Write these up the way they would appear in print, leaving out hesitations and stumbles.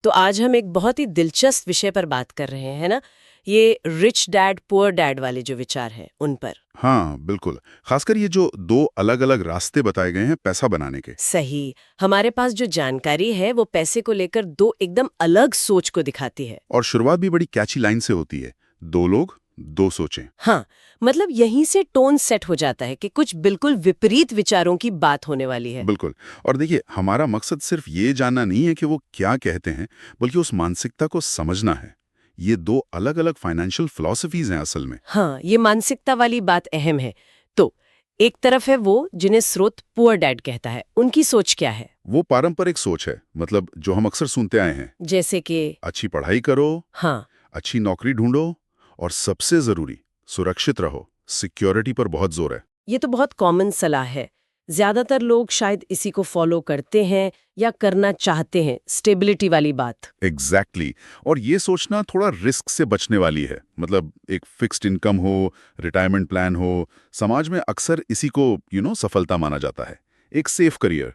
तो आज हम एक बहुत ही दिलचस्प विषय पर बात कर रहे हैं, है ना? ये रिच डैड पुअर डैड वाले जो विचार हैं उन पर। हाँ, बिल्कुल। खासकर ये जो दो अलग-अलग रास्ते बताए गए हैं पैसा बनाने के। सही। हमारे पास जो जानकारी है वो पैसे को लेकर दो एकदम अलग सोच को दिखाती है। और शुरुआत भी बड़ी कैची लाइन से होती है। दो लोग, दो सोचें। हाँ, मतलब यहीं से टोन सेट हो जाता है कि कुछ बिल्कुल विपरीत विचारों की बात होने वाली है। बिल्कुल। और देखिए, हमारा मकसद सिर्फ ये जानना नहीं है कि वो क्या कहते हैं, बल्कि उस मानसिकता को समझना है। ये दो अलग-अलग फाइनेंशियल फिलॉसफीज हैं असल में। हाँ, ये मानसिकता वाली बात अहम है। तो एक तरफ है वो जिन्हें स्रोत पुअर डैड कहता है, उनकी सोच क्या है? वो पारंपरिक सोच है, मतलब जो हम अक्सर सुनते आए हैं। जैसे कि अच्छी पढ़ाई करो, हाँ, अच्छी नौकरी ढूंढो और सबसे जरूरी, सुरक्षित रहो। सिक्योरिटी पर बहुत जोर है। ये तो बहुत कॉमन सलाह है। ज्यादातर लोग शायद इसी को फॉलो करते हैं या करना चाहते हैं, स्टेबिलिटी वाली बात। एग्जैक्टली और ये सोचना थोड़ा रिस्क से बचने वाली है। मतलब एक फिक्स्ड इनकम हो, रिटायरमेंट प्लान हो, समाज में अक्सर इसी को सफलता माना जाता है। एक सेफ करियर।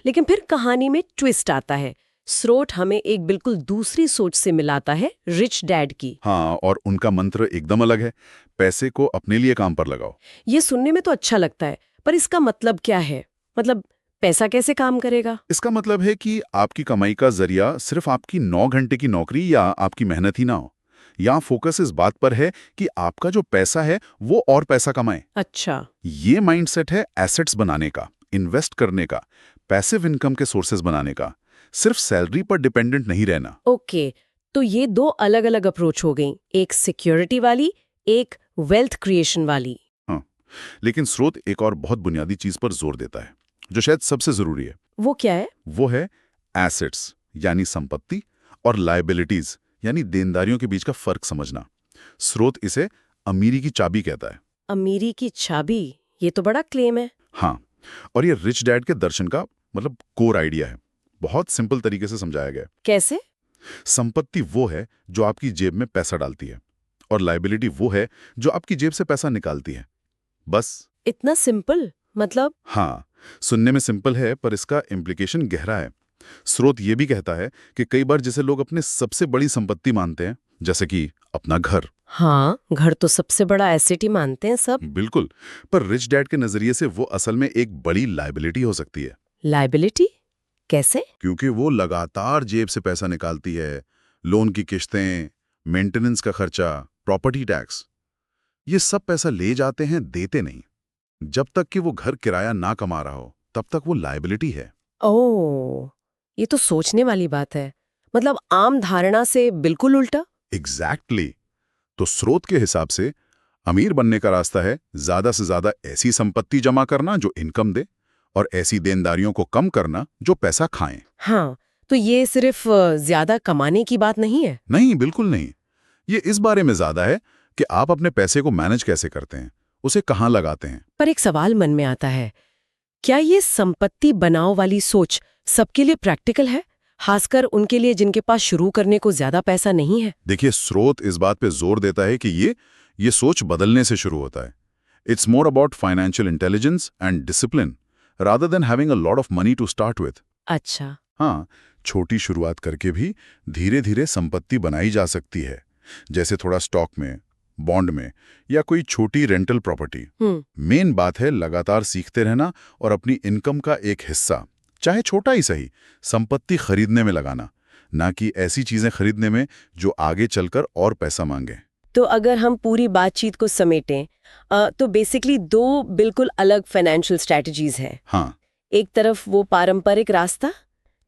लेकिन फिर कहानी में ट्विस्ट आता है। स्रोत हमें एक बिल्कुल दूसरी सोच से मिलाता है, रिच डैड की। हाँ, और उनका मंत्र एकदम अलग है। पैसे को अपने लिए काम पर लगाओ। ये सुनने में तो अच्छा लगता है, पर इसका मतलब क्या है? मतलब पैसा कैसे काम करेगा? इसका मतलब है कि आपकी कमाई का जरिया सिर्फ आपकी 9 घंटे की नौकरी या आपकी मेहनत ही ना हो। यहाँ फोकस इस बात पर है कि आपका जो पैसा है वो और पैसा कमाए। अच्छा। ये माइंडसेट है एसेट्स बनाने का, इन्वेस्ट करने का, पैसिव इनकम के सोर्सेज बनाने का, सिर्फ सैलरी पर डिपेंडेंट नहीं रहना। ओके, तो ये दो अलग-अलग अप्रोच हो गई, एक सिक्योरिटी वाली, एक वेल्थ क्रिएशन वाली। हाँ, लेकिन स्रोत एक और बहुत बुनियादी चीज पर जोर देता है, जो शायद सबसे जरूरी है। वो क्या है? वो है एसेट्स यानी संपत्ति और लायबिलिटीज यानी देनदारियों के बीच का फर्क समझना। स्रोत इसे अमीरी की चाबी कहता है। अमीरी की चाबी, ये तो बड़ा क्लेम है। हाँ, और ये रिच डैड के दर्शन का मतलब कोर आइडिया है। बहुत सिंपल तरीके से समझाया गया है। कैसे? संपत्ति वो है जो आपकी जेब में पैसा डालती है और लायबिलिटी वो है जो आपकी जेब से पैसा निकालती है। बस। इतना सिंपल? मतलब हाँ, सुनने में सिंपल है पर इसका इम्प्लीकेशन गहरा है। स्रोत ये भी कहता है कि कई बार जिसे लोग अपने सबसे बड़ी संपत्ति मानते हैं, जैसे कि अपना घर। हाँ, घर तो सबसे बड़ा एसेट ही मानते हैं सब। बिल्कुल। पर रिच डैड के नजरिए से वो असल में एक बड़ी लायबिलिटी हो सकती है। लायबिलिटी? कैसे? क्योंकि वो लगातार जेब से पैसा निकालती है। लोन की किश्तें, मेंटेनेंस का खर्चा, प्रॉपर्टी टैक्स, ये सब पैसा ले जाते हैं, देते नहीं। जब तक कि वो घर किराया ना कमा रहा हो तब तक वो लायबिलिटी है। ओह, ये तो सोचने वाली बात है। मतलब आम धारणा से बिल्कुल उल्टा। एग्जैक्टली। तो स्रोत के हिसाब से अमीर बनने का रास्ता है ज्यादा से ज्यादा ऐसी संपत्ति जमा करना जो इनकम दे और ऐसी देनदारियों को कम करना जो पैसा खाएं। हाँ, तो ये सिर्फ ज्यादा कमाने की बात नहीं है। नहीं, बिल्कुल नहीं। ये इस बारे में ज्यादा है कि आप अपने पैसे को मैनेज कैसे करते हैं, उसे कहाँ लगाते हैं। पर एक सवाल मन में आता है, क्या ये संपत्ति बनाओ वाली सोच सबके लिए प्रैक्टिकल है, खासकर उनके लिए जिनके पास शुरू करने को ज्यादा पैसा नहीं है? देखिए, स्रोत इस बात पे जोर देता है कि ये सोच बदलने से शुरू होता है। It's more about financial intelligence and discipline rather than having a lot of money to start with. अच्छा। हाँ, छोटी शुरुआत करके भी धीरे धीरे संपत्ति बनाई जा सकती है, जैसे थोड़ा स्टॉक में, बॉन्ड में या कोई छोटी रेंटल प्रॉपर्टी। मेन बात है लगातार सीखते रहना और अपनी इनकम का एक हिस्सा, चाहे छोटा ही सही, संपत्ति खरीदने में लगाना, ना कि ऐसी चीजें खरीदने में जो आगे चलकर और पैसा मांगे। तो अगर हम पूरी बातचीत को समेटें, तो बेसिकली दो बिल्कुल अलग फाइनेंशियल स्ट्रैटेजीज हैं। हाँ, एक तरफ वो पारंपरिक रास्ता,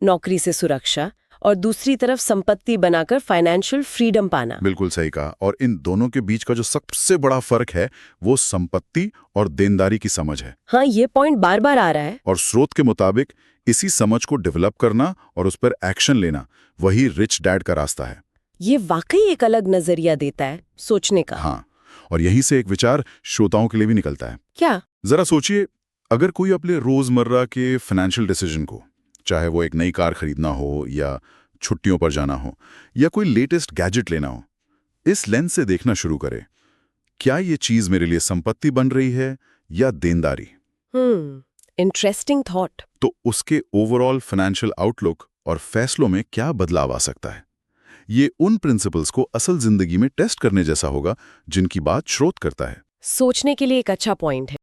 नौकरी से सुरक्षा, और दूसरी तरफ संपत्ति बनाकर फाइनेंशियल फ्रीडम पाना। बिल्कुल सही कहा। और इन दोनों के बीच का जो सबसे बड़ा फर्क है वो संपत्ति और देनदारी की समझ है। हाँ, ये पॉइंट बार बार आ रहा है। और स्रोत के मुताबिक इसी समझ को डेवलप करना और उस पर एक्शन लेना, वही रिच डैड का रास्ता है। ये वाकई एक अलग नजरिया देता है सोचने का। हाँ, और यहीं से एक विचार श्रोताओं के लिए भी निकलता है। क्या? जरा सोचिए, अगर कोई अपने रोजमर्रा के फाइनेंशियल डिसीजन को, चाहे वो एक नई कार खरीदना हो या छुट्टियों पर जाना हो या कोई लेटेस्ट गैजेट लेना हो, इस लेंस से देखना शुरू करे, क्या ये चीज मेरे लिए संपत्ति बन रही है या देनदारी? Interesting thought. तो उसके ओवरऑल फाइनेंशियल आउटलुक और फैसलों में क्या बदलाव आ सकता है। ये उन प्रिंसिपल्स को असल जिंदगी में टेस्ट करने जैसा होगा जिनकी बात स्रोत करता है। सोचने के लिए एक अच्छा पॉइंट है।